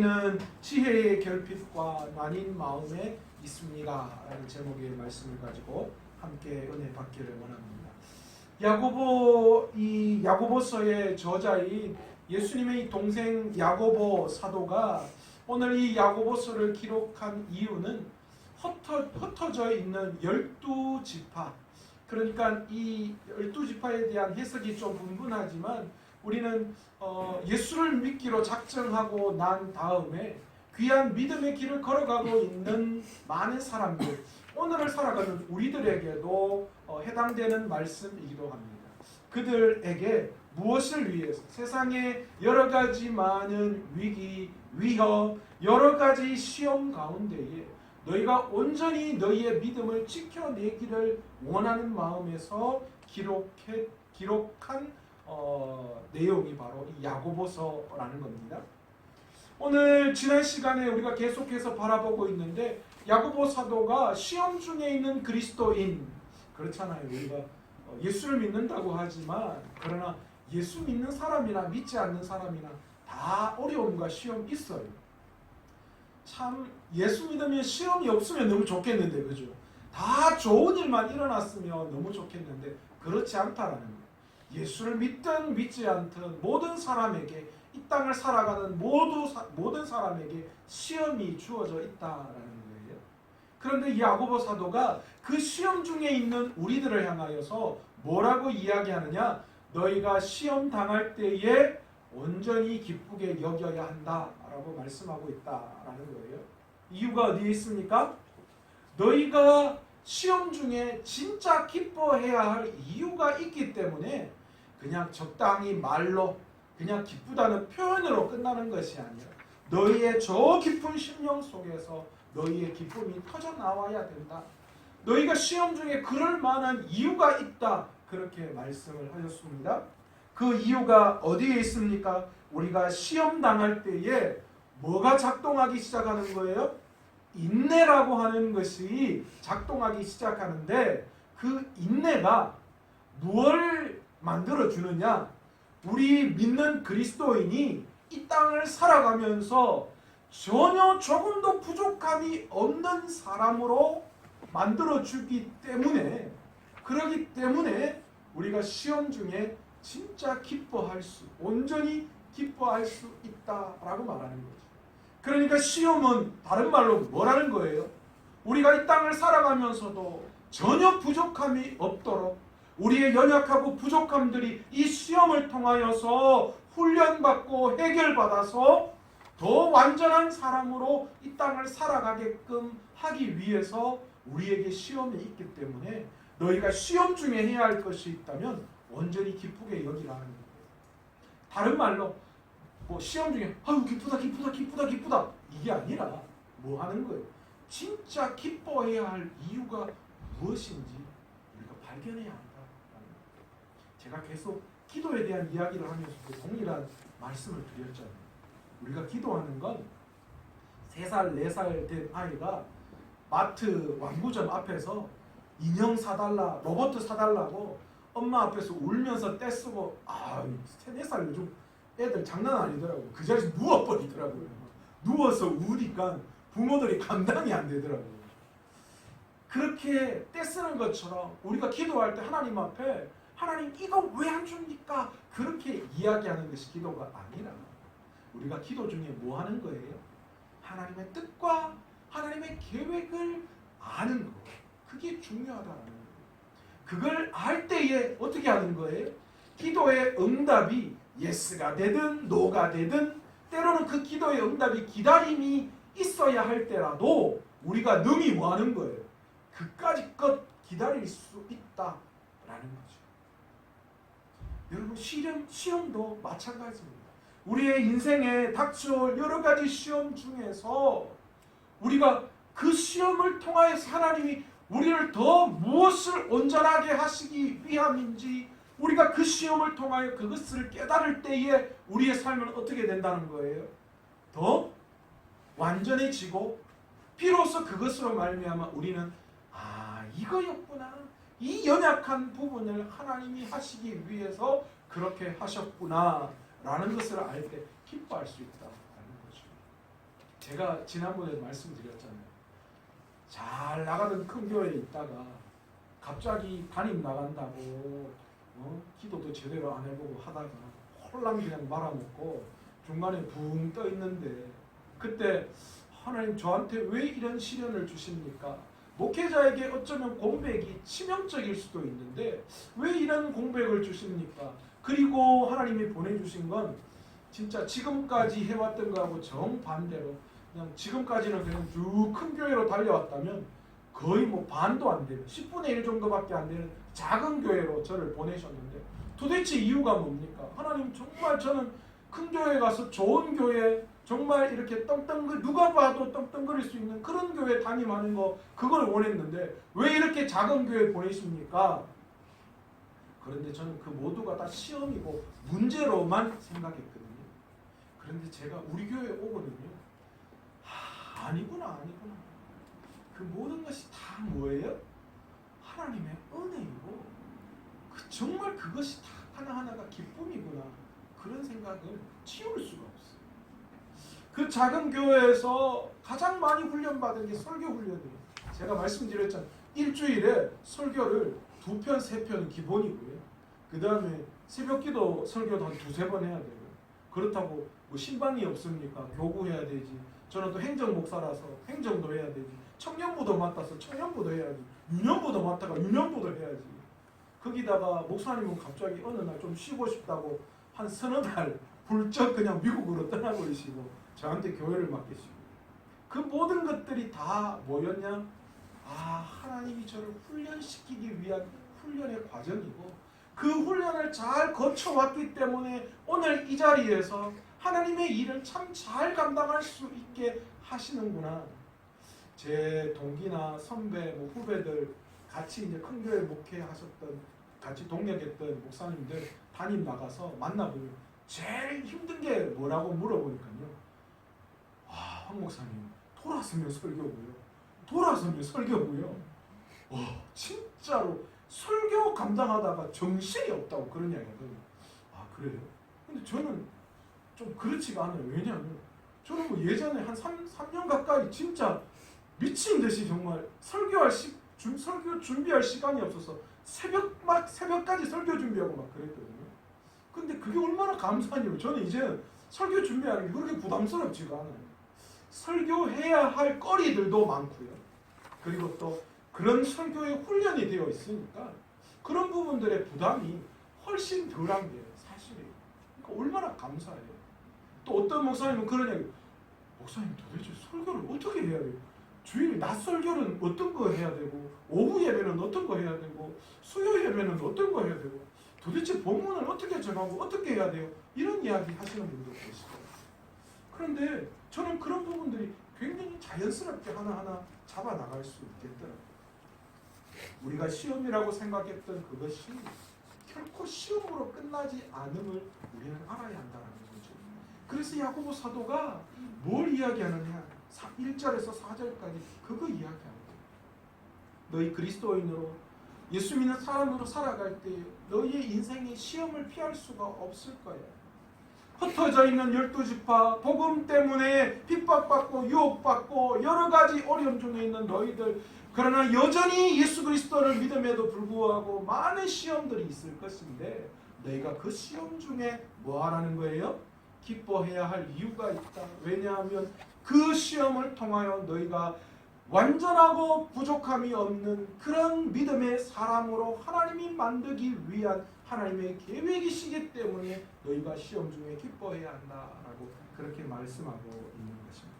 우리는 지혜의 결핍과 나뉜 마음에 있습니다 라는 제목의 말씀을 가지고 함께 은혜 받기를 원합니다. 야고보서의 저자인 예수님의 동생 야고보 사도가 오늘 이 야고보서를 기록한 이유는 흩어져 있는 12지파, 그러니까 이 12지파에 대한 해석이 좀 분분하지만 우리는 예수를 믿기로 작정하고 난 다음에 귀한 믿음의 길을 걸어가고 있는 많은 사람들, 오늘을 살아가는 우리들에게도 해당되는 말씀이기도 합니다. 그들에게 무엇을 위해서 세상의 여러 가지 많은 위기, 위협, 여러 가지 시험 가운데에 너희가 온전히 너희의 믿음을 지켜내기를 원하는 마음에서 기록한 내용이 바로 이 야고보서라는 겁니다. 오늘 지난 시간에 우리가 계속해서 바라보고 있는데 야고보 사도가 시험 중에 있는 그리스도인, 그렇잖아요. 우리가 예수를 믿는다고 하지만 그러나 예수 믿는 사람이나 믿지 않는 사람이나 다 어려움과 시험이 있어요. 참 예수 믿으면 시험이 없으면 너무 좋겠는데, 그죠? 다 좋은 일만 일어났으면 너무 좋겠는데 그렇지 않다라는 거예요. 예수를 믿든 믿지 않든 모든 사람에게, 이 땅을 살아가는 모든 사람에게 시험이 주어져 있다라는 거예요. 그런데 이 야고보 사도가 그 시험 중에 있는 우리들을 향하여서 뭐라고 이야기하느냐? 너희가 시험 당할 때에 온전히 기쁘게 여겨야 한다라고 말씀하고 있다라는 거예요. 이유가 어디에 있습니까? 너희가 시험 중에 진짜 기뻐해야 할 이유가 있기 때문에 그냥 적당히 말로 그냥 기쁘다는 표현으로 끝나는 것이 아니라 너희의 저 깊은 심령 속에서 너희의 기쁨이 터져 나와야 된다. 너희가 시험 중에 그럴 만한 이유가 있다. 그렇게 말씀을 하셨습니다. 그 이유가 어디에 있습니까? 우리가 시험 당할 때에 뭐가 작동하기 시작하는 거예요? 인내라고 하는 것이 작동하기 시작하는데 그 인내가 무엇을 만들어주느냐? 우리 믿는 그리스도인이 이 땅을 살아가면서 전혀 조금도 부족함이 없는 사람으로 만들어주기 때문에, 그러기 때문에 우리가 시험 중에 진짜 온전히 기뻐할 수 있다라고 말하는 거죠. 그러니까 시험은 다른 말로 뭐라는 거예요? 우리가 이 땅을 살아가면서도 전혀 부족함이 없도록 우리의 연약하고 부족함들이 이 시험을 통하여서 훈련받고 해결받아서 더 완전한 사람으로 이 땅을 살아가게끔 하기 위해서 우리에게 시험이 있기 때문에 너희가 시험 중에 해야 할 것이 있다면 온전히 기쁘게 여기라는 거예요. 다른 말로 시험 중에 아유 기쁘다 이게 아니라 뭐 하는 거예요? 진짜 기뻐해야 할 이유가 무엇인지 우리가 발견해야 한다. 제가 계속 기도에 대한 이야기를 하면서 동일한 말씀을 드렸잖아요. 우리가 기도하는 건 3살, 4살 된 아이가 마트 완구점 앞에서 인형 사달라, 로봇 사달라고 엄마 앞에서 울면서 떼쓰고 3, 4살 요즘 애들 장난 아니더라고요. 그 자리에서 누워버리더라고요. 누워서 우니까 부모들이 감당이 안 되더라고요. 그렇게 떼쓰는 것처럼 우리가 기도할 때 하나님 앞에 하나님 이거 왜 안 줍니까? 그렇게 이야기하는 것이 기도가 아니라 우리가 기도 중에 뭐 하는 거예요? 하나님의 뜻과 하나님의 계획을 아는 거. 그게 중요하다는 거예요. 그걸 알 때에 어떻게 하는 거예요? 기도의 응답이 예스가 되든 노가 되든 때로는 그 기도의 응답이 기다림이 있어야 할 때라도 우리가 능히 뭐 하는 거예요? 그까지 것 기다릴 수 있다라는 거죠. 여러분 시험도 마찬가지입니다. 우리의 인생에 닥쳐올 여러 가지 시험 중에서 우리가 그 시험을 통하여서 하나님이 우리를 더 무엇을 온전하게 하시기 위함인지 우리가 그 시험을 통하여 그것을 깨달을 때에 우리의 삶은 어떻게 된다는 거예요? 더 완전해지고 비로소 그것으로 말미암아 우리는 이거였구나. 이 연약한 부분을 하나님이 하시기 위해서 그렇게 하셨구나 라는 것을 알 때 기뻐할 수 있다는 거죠. 제가 지난번에 말씀드렸잖아요. 잘 나가던 큰 교회에 있다가 갑자기 담임 나간다고 기도도 제대로 안 해보고 하다가 홀랑 그냥 말아먹고 중간에 붕 떠 있는데, 그때 하나님 저한테 왜 이런 시련을 주십니까? 목회자에게 어쩌면 공백이 치명적일 수도 있는데 왜 이런 공백을 주십니까? 그리고 하나님이 보내주신 건 진짜 지금까지 해왔던 거하고 정반대로, 그냥 지금까지는 그냥 쭉 큰 교회로 달려왔다면 거의 뭐 반도 안 되는 10분의 1 정도밖에 안 되는 작은 교회로 저를 보내셨는데, 도대체 이유가 뭡니까? 하나님 정말 저는 큰 교회 가서 좋은 교회, 정말 이렇게 누가 봐도 떵떵거릴 수 있는 그런 교회 담임하는 거, 그걸 원했는데 왜 이렇게 작은 교회 보내십니까? 그런데 저는 그 모두가 다 시험이고 문제로만 생각했거든요. 그런데 제가 우리 교회에 오거든요. 아니구나. 그 모든 것이 다 뭐예요? 하나님의 은혜이고 정말 그것이 다 하나하나가 기쁨이구나. 그런 생각을 치울 수가 없어요. 그 작은 교회에서 가장 많이 훈련받은 게 설교 훈련이에요. 제가 말씀드렸잖아요. 일주일에 설교를 2편, 3편은 기본이고요. 그 다음에 새벽기도 설교도 한 2-3번 해야 되고요. 그렇다고 뭐 신방이 없습니까? 교구해야 되지. 저는 또 행정목사라서 행정도 해야 되지. 청년부도 맡아서 청년부도 해야지. 유년부도 맡아가 유년부도 해야지. 거기다가 목사님은 갑자기 어느 날 좀 쉬고 싶다고 한 서너 달 불쩍 그냥 미국으로 떠나버리시고 저한테 교회를 맡기시고, 그 모든 것들이 다 뭐였냐? 하나님이 저를 훈련시키기 위한 훈련의 과정이고, 그 훈련을 잘 거쳐왔기 때문에 오늘 이 자리에서 하나님의 일을 참 잘 감당할 수 있게 하시는구나. 제 동기나 선배, 후배들 같이 이제 큰 교회 목회하셨던, 같이 동역했던 목사님들 담임 나가서 만나보면 제일 힘든 게 뭐라고 물어보니까요. 황 목사님, 돌아서면 설교고요. 진짜로 설교 감당하다가 정신이 없다고 그런 이야기하거든요. 그래요? 근데 저는 좀 그렇지가 않아요. 왜냐하면 저는 뭐 예전에 한 3년 가까이 진짜 미친 듯이 정말 설교 준비할 시간이 없어서 새벽까지 설교 준비하고 막 그랬거든요. 근데 그게 얼마나 감사하냐면 저는 이제 설교 준비하는 게 그렇게 부담스럽지가 않아요. 설교해야 할 거리들도 많고요. 그리고 또 그런 설교에 훈련이 되어 있으니까 그런 부분들의 부담이 훨씬 덜한 게 사실이에요. 그러니까 얼마나 감사해요. 또 어떤 목사님은 그런 얘기, 목사님 도대체 설교를 어떻게 해야 돼요? 주일 낮 설교는 어떤 거 해야 되고, 오후 예배는 어떤 거 해야 되고, 수요 예배는 어떤 거 해야 되고, 도대체 본문을 어떻게 전하고 어떻게 해야 돼요? 이런 이야기 하시는 분도 계시고. 그런데 저는 그런 부분들이 굉장히 자연스럽게 하나하나 잡아나갈 수 있겠더라고요. 우리가 시험이라고 생각했던 그것이 결코 시험으로 끝나지 않음을 우리는 알아야 한다는 거죠. 그래서 야고보 사도가 뭘 이야기하느냐? 1절에서 4절까지 그거 이야기합니다. 너희 그리스도인으로 예수 믿는 사람으로 살아갈 때 너희의 인생에 시험을 피할 수가 없을 거야. 흩어져 있는 12지파, 복음 때문에 핍박받고 유혹받고 여러 가지 어려움 중에 있는 너희들, 그러나 여전히 예수 그리스도를 믿음에도 불구하고 많은 시험들이 있을 것인데 너희가 그 시험 중에 뭐 하라는 거예요? 기뻐해야 할 이유가 있다. 왜냐하면 그 시험을 통하여 너희가 완전하고 부족함이 없는 그런 믿음의 사람으로 하나님이 만들기 위한 하나님의 계획이시기 때문에 너희가 시험 중에 기뻐해야 한다라고 그렇게 말씀하고 있는 것입니다.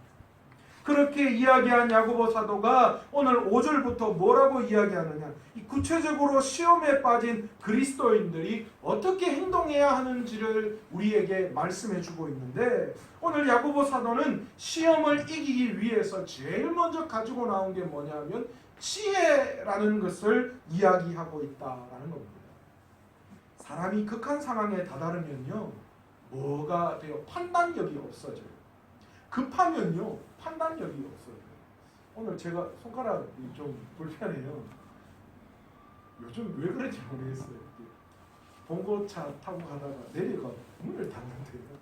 그렇게 이야기한 야고보 사도가 오늘 5절부터 뭐라고 이야기하느냐? 이 구체적으로 시험에 빠진 그리스도인들이 어떻게 행동해야 하는지를 우리에게 말씀해 주고 있는데, 오늘 야고보 사도는 시험을 이기기 위해서 제일 먼저 가지고 나온 게 뭐냐면 지혜라는 것을 이야기하고 있다라는 겁니다. 사람이 극한 상황에 다다르면요, 뭐가 돼요? 판단력이 없어져요. 급하면요, 판단력이 없어져요. 오늘 제가 손가락이 좀 불편해요. 요즘 왜 그런지 모르겠어요. 봉고차 타고 가다가 내려가 문을 닫는데요.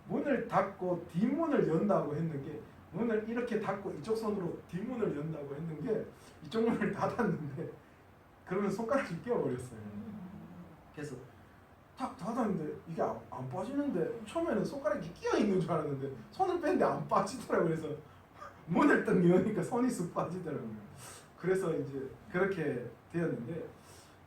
문을 닫고 뒷문을 연다고 했는 게 문을 이렇게 닫고 이쪽 손으로 뒷문을 연다고 했는데 이쪽 문을 닫았는데 그러면 손가락이 끼어버렸어요. 그래서 탁 닫았는데 이게 안 빠지는데 처음에는 손가락이 끼어 있는 줄 알았는데 손을 뺐는데 안 빠지더라고요. 그래서 문을 딱 여니까 손이 쑥 빠지더라고요. 그래서 이제 그렇게 되었는데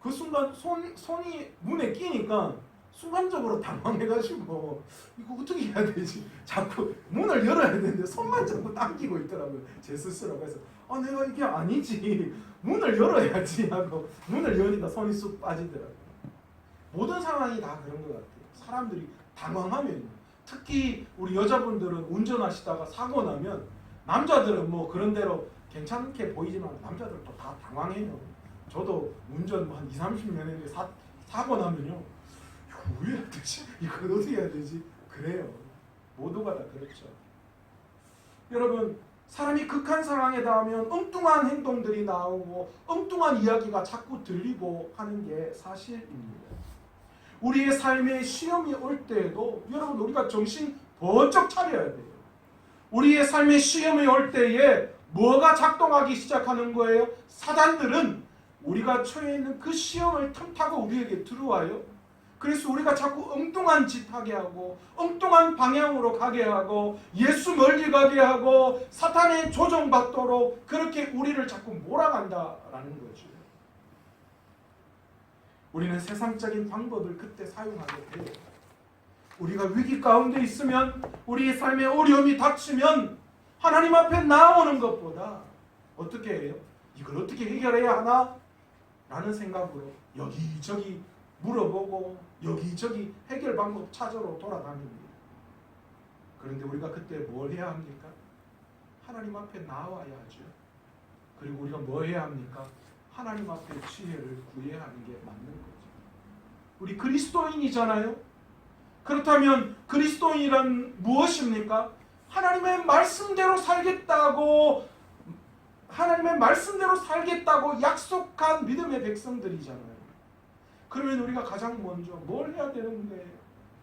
그 순간 손이 문에 끼니까 순간적으로 당황해가지고 이거 어떻게 해야 되지? 자꾸 문을 열어야 되는데 손만 자꾸 당기고 있더라고요. 제 스스로. 그래서 내가 이게 아니지. 문을 열어야지 하고 문을 여니까 손이 쑥 빠지더라고요. 모든 상황이 다 그런 것 같아요. 사람들이 당황하면 특히 우리 여자분들은 운전하시다가 사고 나면 남자들은 뭐 그런 대로 괜찮게 보이지만 남자들도 다 당황해요. 저도 운전 한 20-30년 했는데 사고 나면요. 왜 해야 되지? 이걸 어떻게 해야 되지? 그래요. 모두가 다 그렇죠. 여러분 사람이 극한 상황에 닿으면 엉뚱한 행동들이 나오고 엉뚱한 이야기가 자꾸 들리고 하는 게 사실입니다. 우리의 삶에 시험이 올 때에도 여러분 우리가 정신 번쩍 차려야 돼요. 우리의 삶에 시험이 올 때에 뭐가 작동하기 시작하는 거예요? 사단들은 우리가 처해 있는 그 시험을 틈타고 우리에게 들어와요. 그래서 우리가 자꾸 엉뚱한 짓 하게 하고 엉뚱한 방향으로 가게 하고 예수 멀리 가게 하고 사탄에 조종받도록 그렇게 우리를 자꾸 몰아간다라는 거죠. 우리는 세상적인 방법을 그때 사용하게 돼요. 우리가 위기 가운데 있으면 우리의 삶에 어려움이 닥치면 하나님 앞에 나오는 것보다 어떻게 해요? 이걸 어떻게 해결해야 하나? 라는 생각으로 여기저기 물어보고 여기저기 해결 방법 찾으러 돌아다닙니다. 그런데 우리가 그때 뭘 해야 합니까? 하나님 앞에 나와야 하죠. 그리고 우리가 뭐 해야 합니까? 하나님 앞에 지혜를 구해야 하는 게 맞는 거죠. 우리 그리스도인이잖아요. 그렇다면 그리스도인이란 무엇입니까? 하나님의 말씀대로 살겠다고 약속한 믿음의 백성들이잖아요. 그러면 우리가 가장 먼저 뭘 해야 되는 거예요?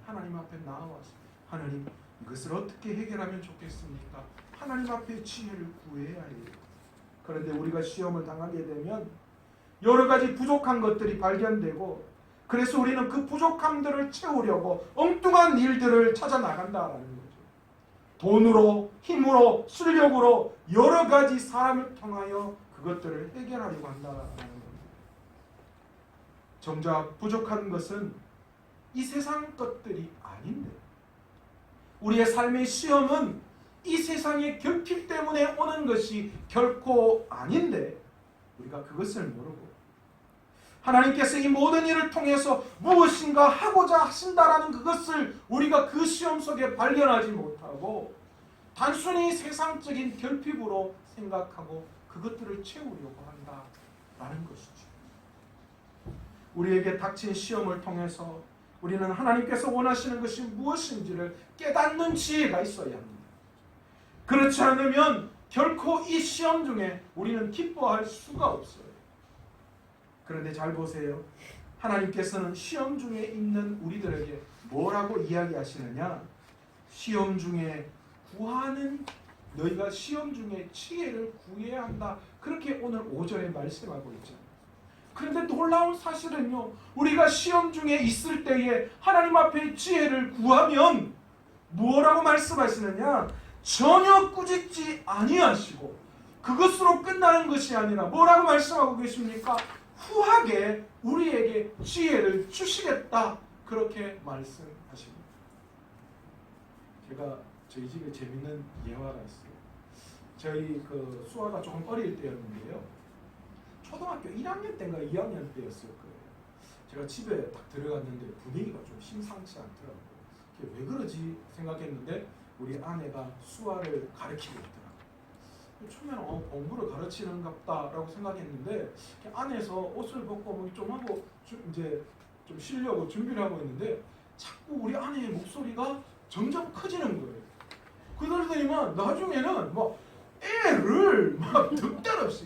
하나님 앞에 나와서 하나님 이것을 어떻게 해결하면 좋겠습니까? 하나님 앞에 지혜를 구해야 해요. 그런데 우리가 시험을 당하게 되면 여러 가지 부족한 것들이 발견되고 그래서 우리는 그 부족함들을 채우려고 엉뚱한 일들을 찾아 나간다라는 거죠. 돈으로, 힘으로, 술력으로 여러 가지 사람을 통하여 그것들을 해결하려고 한다라는 겁니다. 정작 부족한 것은 이 세상 것들이 아닌데 우리의 삶의 시험은 이 세상의 결핍 때문에 오는 것이 결코 아닌데 우리가 그것을 모르고 하나님께서 이 모든 일을 통해서 무엇인가 하고자 하신다라는 그것을 우리가 그 시험 속에 발견하지 못하고 단순히 세상적인 결핍으로 생각하고 그것들을 채우려고 한다라는 것이죠. 우리에게 닥친 시험을 통해서 우리는 하나님께서 원하시는 것이 무엇인지를 깨닫는 지혜가 있어야 합니다. 그렇지 않으면 결코 이 시험 중에 우리는 기뻐할 수가 없어요. 그런데 잘 보세요. 하나님께서는 시험 중에 있는 우리들에게 뭐라고 이야기하시느냐? 시험 중에 구하는 너희가 시험 중에 지혜를 구해야 한다. 그렇게 오늘 5절에 말씀하고 있잖아요. 그런데 놀라운 사실은요. 우리가 시험 중에 있을 때에 하나님 앞에 지혜를 구하면 뭐라고 말씀하시느냐? 전혀 꾸짖지 아니하시고 그것으로 끝나는 것이 아니라 뭐라고 말씀하고 계십니까? 후하게 우리에게 지혜를 주시겠다. 그렇게 말씀하십니다. 제가 저희 집에 재밌는 예화가 있어요. 저희 그 수아가 조금 어릴 때였는데요. 초등학교 1학년 때인가 2학년 때였을 거예요. 제가 집에 딱 들어갔는데 분위기가 좀 심상치 않더라고요. 왜 그러지 생각했는데 우리 아내가 수아를 가르치고 있더라고요. 처음에는 공부를 가르치는갑다라고 생각했는데 안에서 옷을 벗고 좀 하고 이제 좀 쉬려고 준비를 하고 있는데 자꾸 우리 아내의 목소리가 점점 커지는 거예요. 그러더니만 나중에는 막 애를 막 득달없이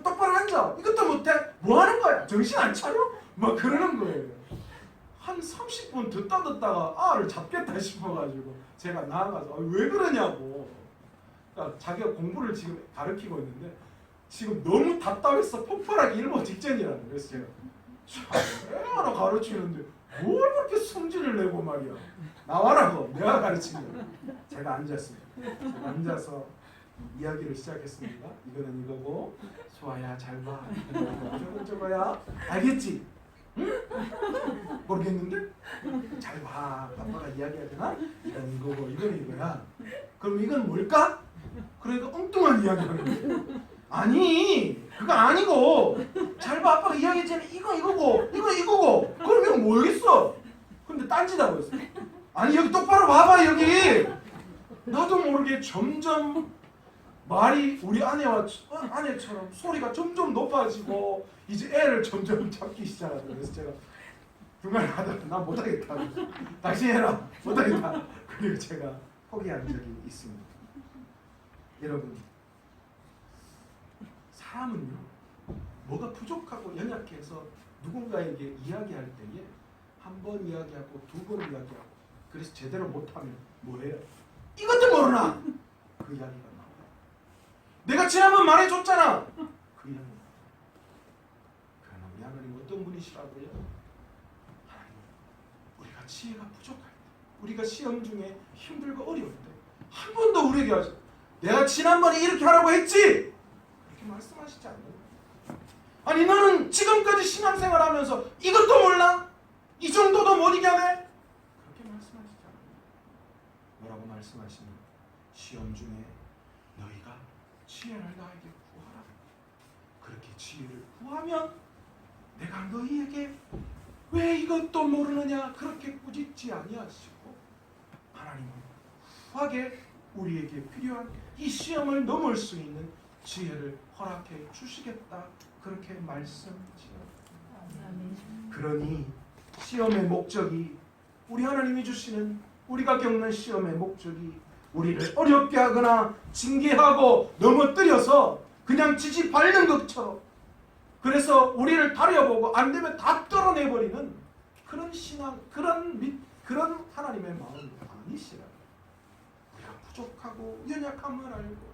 똑바로 앉아. 이것도 못해? 뭐 하는 거야? 정신 안 차려? 막 그러는 거예요. 한 30분 듣다가 아를 잡겠다 싶어가지고 제가 나가서 왜 그러냐고. 그러니까 자기가 공부를 지금 가르치고 있는데 지금 너무 답답해서 폭발하기 일보 직전이라는 거예요. 그래서 제가 얼마나 가르치는데 뭘 그렇게 성질을 내고 말이야. 나와라고. 내가 가르치면. 제가 앉았습니다. 제가 앉아서 이야기를 시작했습니다. 이거는 이거고, 소아야 잘 봐. 저건 저거야. 알겠지? 응? 모르겠는데? 잘 봐. 아빠가 이야기해야 되나? 이건 이거고, 이건 이거야. 그럼 이건 뭘까? 그러니까 엉뚱한 이야기하는 거예요. 아니, 그거 아니고, 잘 봐. 아빠가 이야기했잖아. 이거 이거고, 이거 이거고. 그럼 이거 뭐겠어? 근데 딴지다고 했어. 아니, 여기 똑바로 봐봐, 여기. 나도 모르게 점점 말이 우리 아내처럼 소리가 점점 높아지고 이제 애를 점점 잡기 시작하더라고요. 그래서 제가 중간에 하다가 나 못하겠다. 다시 해라. 못하겠다. 그리고 제가 포기한 적이 있습니다. 여러분, 사람은요, 뭐가 부족하고 연약해서 누군가에게 이야기할 때에 한 번 이야기하고 두 번 이야기하고 그래서 제대로 못하면 뭐예요? 이것도 모르나? 그 이야기가 나와요. 내가 지난번 말해줬잖아. 그 이야기가 나와요. 그러나 우리 하나님 어떤 분이시라고요? 하나님, 우리가 지혜가 부족할 때, 우리가 시험 중에 힘들고 어려울 때 한 번도 우리에게 하죠. 내가 지난번에 이렇게 하라고 했지? 그렇게 말씀하시지 않나요? 아니, 너는 지금까지 신앙생활 하면서 이것도 몰라? 이 정도도 못 이겨내? 그렇게 말씀하시지 않나요? 뭐라고 말씀하시니? 시험 중에 너희가 지혜를 나에게 구하라. 그렇게 지혜를 구하면 내가 너희에게 왜 이것도 모르느냐 그렇게 꾸짖지 아니하시고 하나님은 후하게 우리에게 필요한 이 시험을 넘을 수 있는 지혜를 허락해 주시겠다 그렇게 말씀하시오. 그러니 시험의 목적이, 우리 하나님이 주시는, 우리가 겪는 시험의 목적이 우리를 어렵게 하거나 징계하고 넘어뜨려서 그냥 지지 밟는 것처럼, 그래서 우리를 다려보고 안 되면 다 떨어내버리는 그런 신앙, 그런 하나님의 마음이 아니시라. 우리가 부족하고 연약함을 알고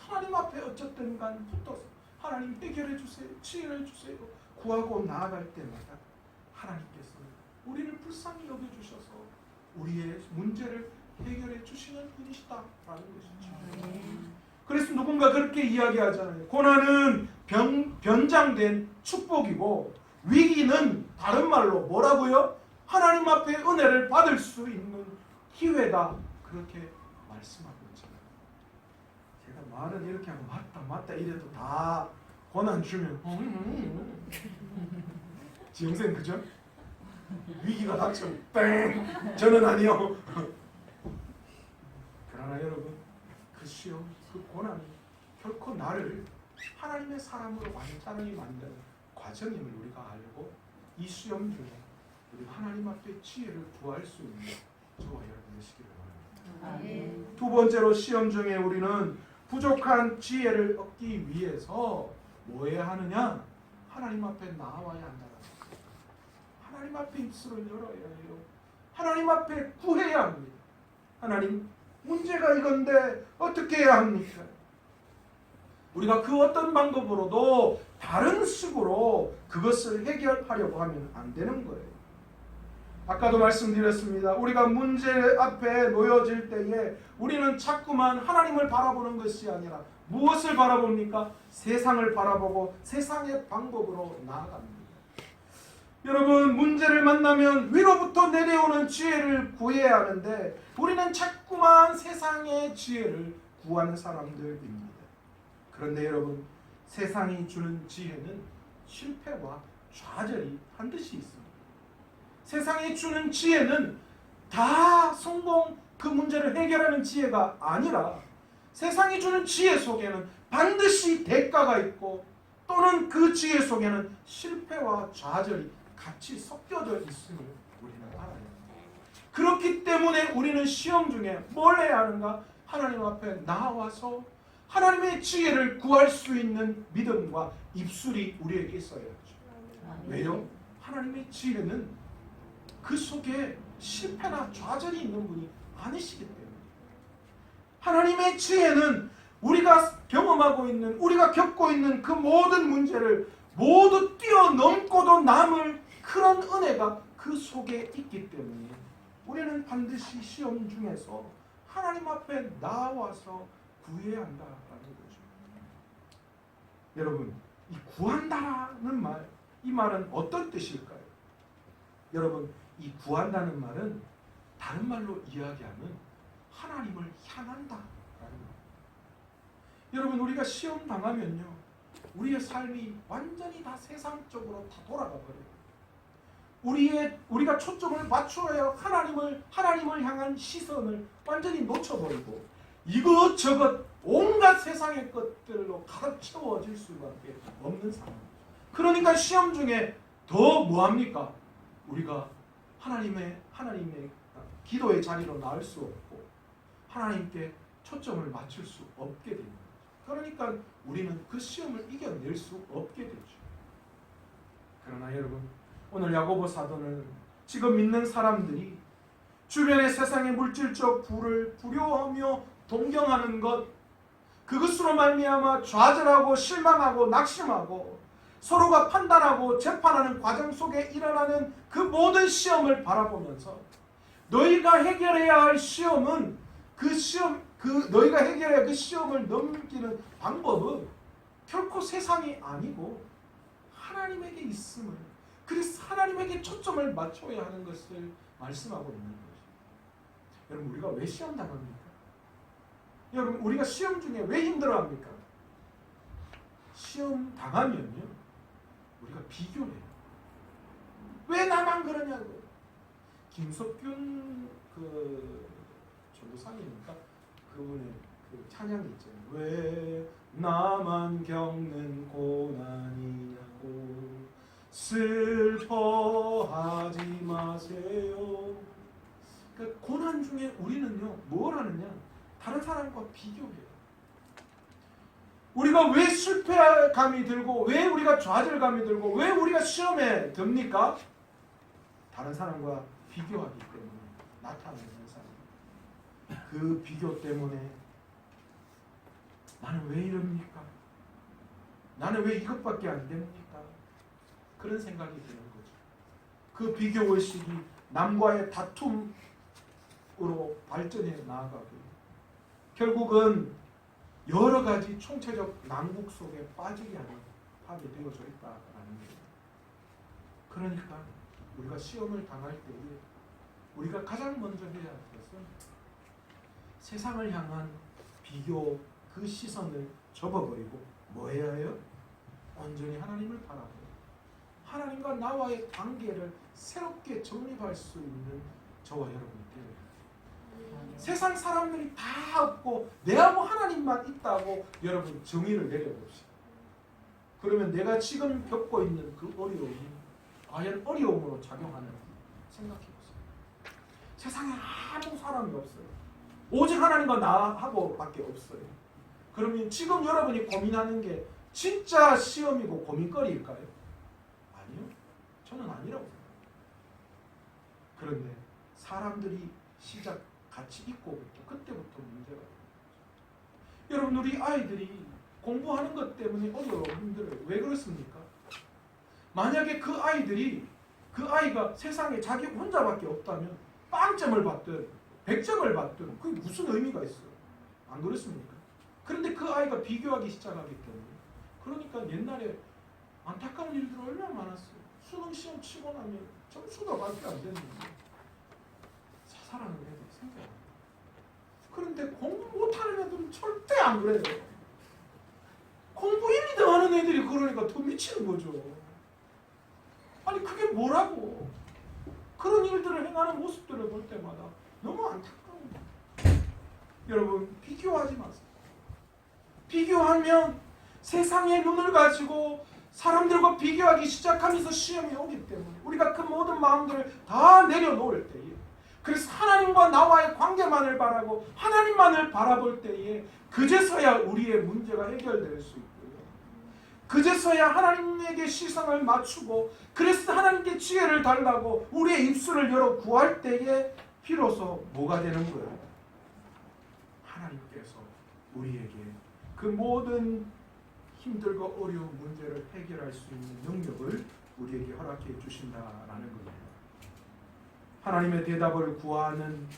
하나님 앞에 어쨌든 간 붙어서 하나님 해결해 주세요, 치유해 주세요 구하고 나아갈 때마다 하나님께서는 우리를 불쌍히 여겨주셔서 우리의 문제를 해결해 주시는 분이시다라는 것이죠. 그래서 누군가 그렇게 이야기하잖아요. 고난은 변장된 축복이고 위기는 다른 말로 뭐라고요? 하나님 앞에 은혜를 받을 수 있는 기회다. 그렇게 말씀하고 있잖아요. 제가 말은 이렇게 하고 맞다 이래도 다 고난 주면 지영생 그죠? 위기가 닥치면 뺑! 저는 아니요. 그러나 여러분, 그 시험, 그 고난이 결코 나를 하나님의 사람으로 완전히 만드는 과정임을 우리가 알고 이 시험 중에 우리 하나님 앞에 지혜를 구할 수 있는 저와 여러분 되시기를 바랍니다. 두 번째로 시험 중에 우리는 부족한 지혜를 얻기 위해서 뭐 해야 하느냐? 하나님 앞에 나와야 한다. 하나님 앞에 입술을 열어야 해요. 하나님 앞에 구해야 합니다. 하나님, 문제가 이건데 어떻게 해야 합니까? 우리가 그 어떤 방법으로도 다른 식으로 그것을 해결하려고 하면 안 되는 거예요. 아까도 말씀드렸습니다. 우리가 문제 앞에 놓여질 때에 우리는 자꾸만 하나님을 바라보는 것이 아니라 무엇을 바라봅니까? 세상을 바라보고 세상의 방법으로 나아갑니다. 여러분, 문제를 만나면 위로부터 내려오는 지혜를 구해야 하는데 우리는 자꾸만 세상의 지혜를 구하는 사람들입니다. 그런데 여러분, 세상이 주는 지혜는 실패와 좌절이 반드시 있습니다. 세상이 주는 지혜는 다 성공, 그 문제를 해결하는 지혜가 아니라 세상이 주는 지혜 속에는 반드시 대가가 있고 또는 그 지혜 속에는 실패와 좌절이 같이 섞여져 있음을 우리는 알아야 합니다. 그렇기 때문에 우리는 시험 중에 뭘 해야 하는가? 하나님 앞에 나와서 하나님의 지혜를 구할 수 있는 믿음과 입술이 우리에게 있어야죠. 왜요? 하나님의 지혜는 그 속에 실패나 좌절이 있는 분이 아니시기 때문에 하나님의 지혜는 우리가 경험하고 있는, 우리가 겪고 있는 그 모든 문제를 모두 뛰어넘고도 남을 그런 은혜가 그 속에 있기 때문에 우리는 반드시 시험 중에서 하나님 앞에 나와서 구해야 한다라는 거죠. 여러분, 이 구한다라는 말, 이 말은 어떤 뜻일까요? 여러분, 이 구한다는 말은 다른 말로 이야기하면 하나님을 향한다라는 말. 여러분, 우리가 시험 당하면요, 우리의 삶이 완전히 다 세상적으로 다 돌아가 버려요. 우리가 초점을 맞춰야 하나님을 향한 시선을 완전히 놓쳐버리고 이것저것 온갖 세상의 것들로 가득 채워질 수밖에 없는 상황이죠. 그러니까 시험 중에 더 뭐합니까? 우리가 하나님의 기도의 자리로 나올 수 없고 하나님께 초점을 맞출 수 없게 됩니다. 그러니까 우리는 그 시험을 이겨낼 수 없게 되죠. 그러나 여러분, 오늘 야고보 사도는 지금 믿는 사람들이 주변의 세상의 물질적 부를 두려워하며 동경하는 것, 그것으로 말미암아 좌절하고 실망하고 낙심하고 서로가 판단하고 재판하는 과정 속에 일어나는 그 모든 시험을 바라보면서 너희가 해결해야 할 시험은 너희가 해결해야 할 그 시험을 넘기는 방법은 결코 세상이 아니고 하나님에게 있음을, 그래서 하나님에게 초점을 맞춰야 하는 것을 말씀하고 있는 거죠. 여러분, 우리가 왜 시험 당합니까? 여러분, 우리가 시험 중에 왜 힘들어합니까? 시험 당하면요, 우리가 비교해요. 왜 나만 그러냐고. 김석균 전도사님입니까? 그분의 그 찬양이 있잖아요. 왜 나만 겪는 고난이냐고 슬퍼하지 마세요. 그러니까 고난 중에 우리는요, 뭘 하느냐? 다른 사람과 비교해요. 우리가 왜 실패감이 들고, 왜 우리가 좌절감이 들고, 왜 우리가 시험에 듭니까? 다른 사람과 비교하기 때문에 나타나는 사람. 그 비교 때문에 나는 왜 이럽니까? 나는 왜 이것밖에 안 됩니까? 그런 생각이 드는 거죠. 그 비교의식이 남과의 다툼으로 발전해 나아가고요. 결국은 여러 가지 총체적 난국 속에 빠지게 하게 되어져 있다라는 거예요. 그러니까 우리가 시험을 당할 때에 우리가 가장 먼저 해야 할 것은 세상을 향한 비교 그 시선을 접어버리고 뭐 해야 해요? 온전히 하나님을 바라보고 하나님과 나와의 관계를 새롭게 정립할 수 있는 저와 여러분이 되어야 해요. 세상 사람들이 다 없고 내하고 하나님만 있다고 여러분 정의를 내려봅시다. 그러면 내가 지금 겪고 있는 그 어려움이 과연 어려움으로 작용하는지 생각해보세요. 세상에 아무 사람이 없어요. 오직 하나님과 나하고 밖에 없어요. 그러면 지금 여러분이 고민하는 게 진짜 시험이고 고민거리일까요? 아니요. 저는 아니라고 생각합니다. 그런데 사람들이 시작 같이 있고부터 그때부터 문제가 됩니다. 여러분, 우리 아이들이 공부하는 것 때문에 어려워 힘들어요. 왜 그렇습니까? 만약에 그 아이가 세상에 자기 혼자밖에 없다면 빵점을 받든 100점을 받든 그게 무슨 의미가 있어요? 안 그렇습니까? 그런데 그 아이가 비교하기 시작하기 때문에, 그러니까 옛날에 안타까운 일들이 얼마나 많았어요. 수능 시험 치고 나면 점수가 발표 안 됐는데 자살하는 애들이 생겨요. 그런데 공부 못하는 애들은 절대 안 그래요. 공부 1, 2등 하는 애들이 그러니까 더 미치는 거죠. 아니 그게 뭐라고. 그런 일들을 행하는 모습들을 볼 때마다 너무 안타까워요. 여러분, 비교하지 마세요. 비교하면 세상의 눈을 가지고 사람들과 비교하기 시작하면서 시험이 오기 때문에 우리가 그 모든 마음들을 다 내려놓을 때에, 그래서 하나님과 나와의 관계만을 바라고 하나님만을 바라볼 때에 그제서야 우리의 문제가 해결될 수 있고요. 그제서야 하나님에게 시선을 맞추고, 그래서 하나님께 지혜를 달라고 우리의 입술을 열어 구할 때에 비로소 뭐가 되는 거예요? 하나님께서 우리에게 그 모든 힘들고 어려운 문제를 해결할 수 있는 능력을 우리에게 허락해 주신다라는 거예요. 하나님의 대답을 구하는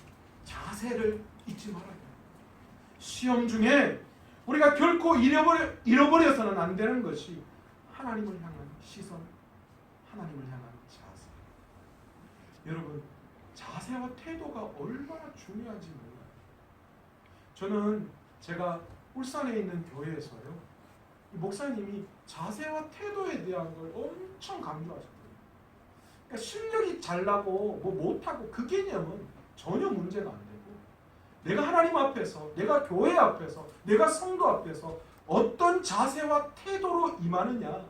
자세를 잊지 말아야 돼요. 시험 중에 우리가 결코 잃어버려서는 안 되는 것이 하나님을 향한 시선, 하나님을 향한 자세. 여러분, 자세와 태도가 얼마나 중요한지 몰라요. 저는 제가 울산에 있는 교회에서요, 목사님이 자세와 태도에 대한 걸 엄청 강조하셨어요. 그러니까 실력이 잘나고 뭐 못하고 그 개념은 전혀 문제가 안 되고, 내가 하나님 앞에서, 내가 교회 앞에서, 내가 성도 앞에서 어떤 자세와 태도로 임하느냐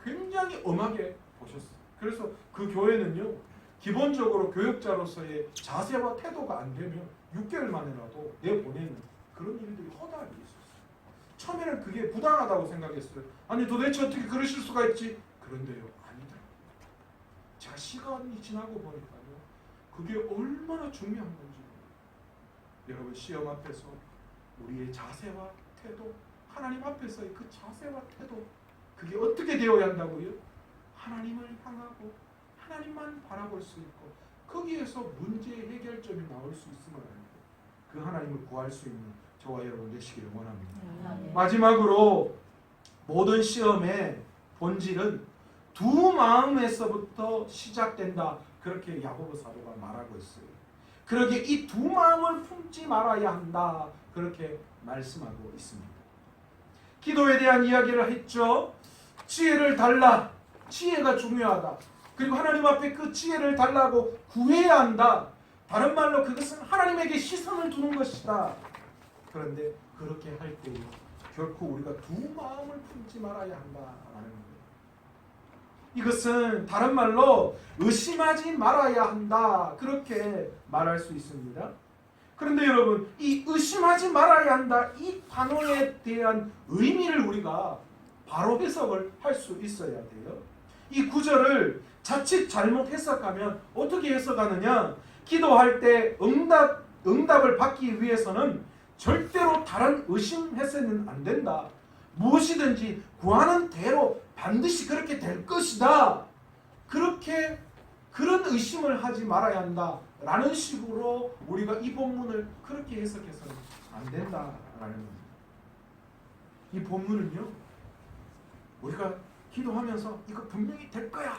굉장히 엄하게 보셨어요. 그래서 그 교회는요, 기본적으로 교육자로서의 자세와 태도가 안 되면 6개월 만에라도 내보내는 그런 일들이 허다하게 있었어요. 처음에는 그게 부당하다고 생각했어요. 아니 도대체 어떻게 그러실 수가 있지? 그런데요, 아니다. 제가 시간이 지나고 보니까요, 그게 얼마나 중요한 건지. 여러분, 시험 앞에서 우리의 자세와 태도, 하나님 앞에서의 그 자세와 태도, 그게 어떻게 되어야 한다고요? 하나님을 향하고 하나님만 바라볼 수 있고, 거기에서 문제 해결점이 나올 수 있음을 알고 그 하나님을 구할 수 있는 저와 여러분 되시기를 원합니다. 마지막으로, 모든 시험의 본질은 두 마음에서부터 시작된다, 그렇게 야고보 사도가 말하고 있어요. 그러기에 이 두 마음을 품지 말아야 한다, 그렇게 말씀하고 있습니다. 기도에 대한 이야기를 했죠. 지혜를 달라, 지혜가 중요하다. 그리고 하나님 앞에 그 지혜를 달라고 구해야 한다. 다른 말로 그것은 하나님에게 시선을 두는 것이다. 그런데 그렇게 할 때 결코 우리가 두 마음을 품지 말아야 한다라는 거예요. 이것은 다른 말로 의심하지 말아야 한다, 그렇게 말할 수 있습니다. 그런데 여러분, 이 의심하지 말아야 한다, 이 단어에 대한 의미를 우리가 바로 해석을 할 수 있어야 돼요. 이 구절을 자칫 잘못 해석하면 어떻게 해석하느냐, 기도할 때 응답을 받기 위해서는 절대로 다른 의심해서는 안 된다. 무엇이든지 구하는 대로 반드시 그렇게 될 것이다. 그런 의심을 하지 말아야 한다 라는 식으로 우리가 이 본문을 그렇게 해석해서는 안 된다라는 겁니다. 이 본문은요, 우리가 기도하면서 이거 분명히 될 거야,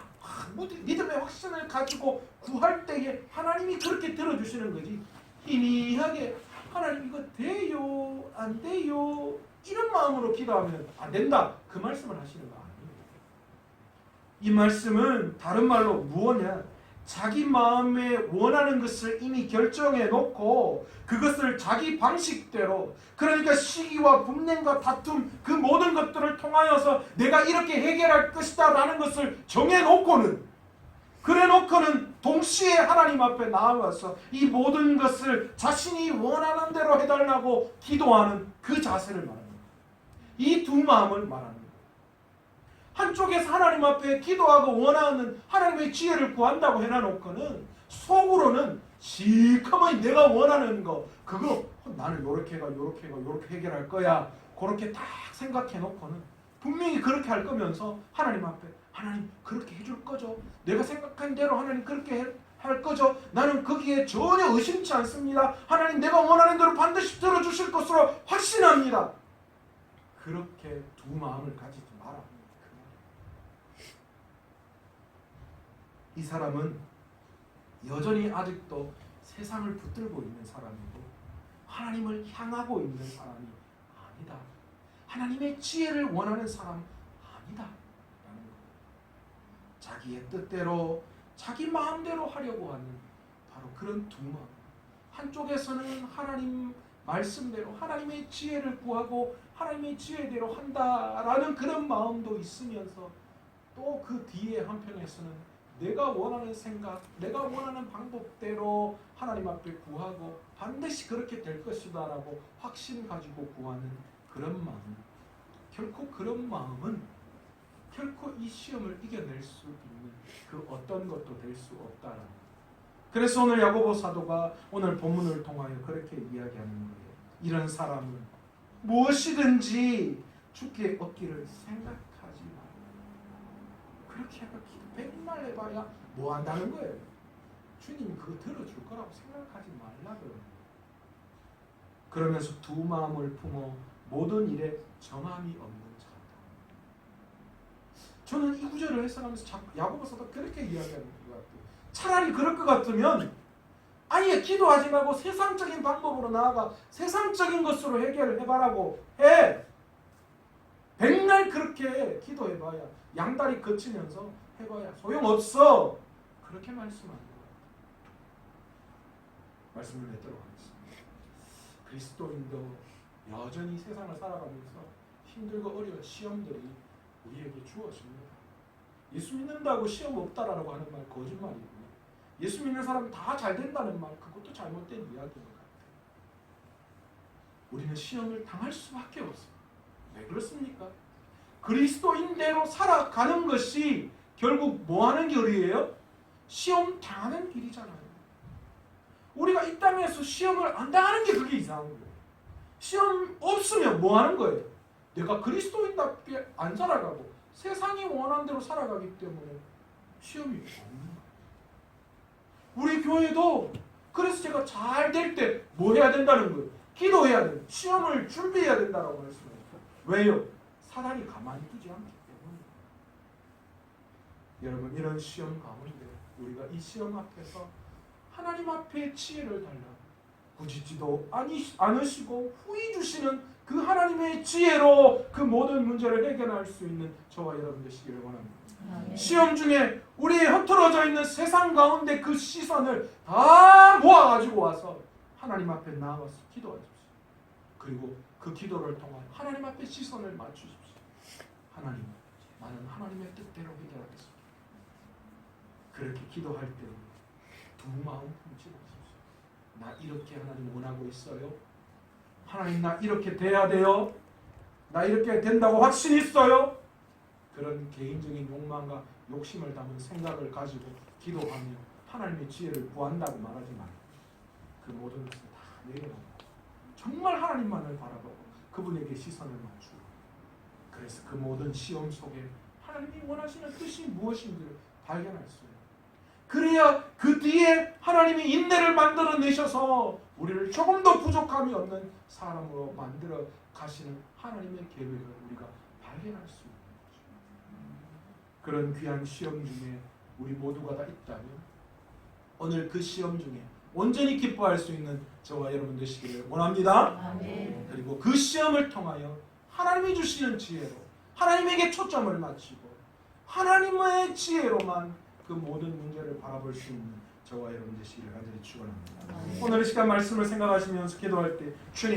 믿음의 확신을 가지고 구할 때에 하나님이 그렇게 들어주시는 거지, 희미하게 하나님 이거 돼요 안 돼요 이런 마음으로 기도하면 안 된다, 그 말씀을 하시는 거 아니에요. 이 말씀은 다른 말로 무엇이냐, 자기 마음에 원하는 것을 이미 결정해 놓고 그것을 자기 방식대로, 그러니까 시기와 분쟁과 다툼, 그 모든 것들을 통하여서 내가 이렇게 해결할 것이다 라는 것을 정해놓고는, 그래놓고는 동시에 하나님 앞에 나아가서 이 모든 것을 자신이 원하는 대로 해달라고 기도하는 그 자세를 말합니다. 이 두 마음을 말합니다. 한쪽에서 하나님 앞에 기도하고 원하는 하나님의 지혜를 구한다고 해놔놓고는 속으로는 시커먼 내가 원하는 거, 그거 나는 요렇게 해결할 거야, 그렇게 딱 생각해놓고는 분명히 그렇게 할 거면서 하나님 앞에, 하나님 그렇게 해줄 거죠, 내가 생각한 대로 하나님 그렇게 할 거죠, 나는 거기에 전혀 의심치 않습니다, 하나님 내가 원하는 대로 반드시 들어주실 것으로 확신합니다. 그렇게 두 마음을 가지지 마라. 이 사람은 여전히 아직도 세상을 붙들고 있는 사람이고 하나님을 향하고 있는 사람이 아니다. 하나님의 지혜를 원하는 사람 아니다. 라는 거예요. 자기의 뜻대로 자기 마음대로 하려고 하는 바로 그런 두 마음. 한쪽에서는 하나님 말씀대로 하나님의 지혜를 구하고 하나님의 지혜대로 한다라는 그런 마음도 있으면서, 또 그 뒤에 한편에서는 내가 원하는 생각, 내가 원하는 방법대로 하나님 앞에 구하고 반드시 그렇게 될 것이다 라고 확신 가지고 구하는 그런 마음, 결코 그런 마음은 결코 이 시험을 이겨낼 수 있는 그 어떤 것도 될 수 없다라는 거예요. 그래서 오늘 야고보 사도가 오늘 본문을 통하여 그렇게 이야기하는 거예요. 이런 사람은 무엇이든지 주께 얻기를 생각하지 말라. 그렇게 해서 기도 백날 해봐야 뭐 한다는 거예요? 주님이 그거 들어줄 거라고 생각하지 말라고. 그러면서 두 마음을 품어 모든 일에 정함이 없는 자다. 저는 이 구절을 해석하면서 자꾸 야고보서도 그렇게 이야기하는 것 같아요. 차라리 그럴 것 같으면 아예 기도하지 말고 세상적인 방법으로 나아가 세상적인 것으로 해결을 해봐라고 해. 백날 그렇게 기도해봐야 양다리 거치면서 해봐야 소용없어. 그렇게 말씀하는 것 같아요. 말씀을 맺도록 하겠습니다. 그리스도인도 여전히 세상을 살아가면서 힘들고 어려운 시험들이 우리에게 주어집니다. 예수 믿는다고 시험 없다라고 하는 말 거짓말이고요. 예수 믿는 사람이 다 잘 된다는 말 그것도 잘못된 이야기인 것 같아요. 우리는 시험을 당할 수밖에 없어요. 왜 그렇습니까? 그리스도인대로 살아가는 것이 결국 뭐 하는 길이에요? 시험 당하는 길이잖아요. 우리가 이 땅에서 시험을 안 당하는 게 그게 이상한 거예요. 시험 없으면 뭐 하는 거예요? 내가 그리스도인답게 안 살아가고 세상이 원하는 대로 살아가기 때문에 시험이 없는 거예요. 우리 교회도 그래서 제가 잘 될 때 뭐 해야 된다는 거예요? 기도해야 돼요. 시험을 준비해야 된다고 말씀해요. 왜요? 사단이 가만히 두지 않기 때문에. 여러분 이런 시험 가운데 우리가 이 시험 앞에서 하나님 앞에 지혜를 달라 부짖지도 않으시고 후히 주시는 그 하나님의 지혜로 그 모든 문제를 해결할 수 있는 저와 여러분 되시기를 원합니다. 아멘. 시험 중에 우리의 흐트러져 있는 세상 가운데 그 시선을 다 모아가지고 와서 하나님 앞에 나와서 기도하십시오. 그리고 그 기도를 통한 하나님 앞에 시선을 맞추십시오. 하나님, 나는 하나님의 뜻대로 해결하겠습니다. 그렇게 기도할 때 두 마음 품지 마십시오. 나 이렇게 하나님 원하고 있어요. 하나님 나 이렇게 돼야 돼요. 나 이렇게 된다고 확신 있어요. 그런 개인적인 욕망과 욕심을 담은 생각을 가지고 기도하며 하나님의 지혜를 구한다고 말하지 말고 그 모든 것을 다 내려놓고 정말 하나님만을 바라보고 그분에게 시선을 맞추고 그래서 그 모든 시험 속에 하나님이 원하시는 뜻이 무엇인지를 발견할 수 있어요. 그래야 그 뒤에 하나님이 인내를 만들어내셔서 우리를 조금 더 부족함이 없는 사람으로 만들어 가시는 하나님의 계획을 우리가 발견할 수 있는 거죠. 그런 귀한 시험 중에 우리 모두가 다 있다면 오늘 그 시험 중에 온전히 기뻐할 수 있는 저와 여러분 되시기를 원합니다. 아멘. 그리고 그 시험을 통하여 하나님이 주시는 지혜로 하나님에게 초점을 맞추고 하나님의 지혜로만 그 모든 문제를 바라볼 수 있는 저와 여러분 되시기를 간절히 축원합니다. 오늘 이 시간 말씀을 생각하시면서 기도할 때 주님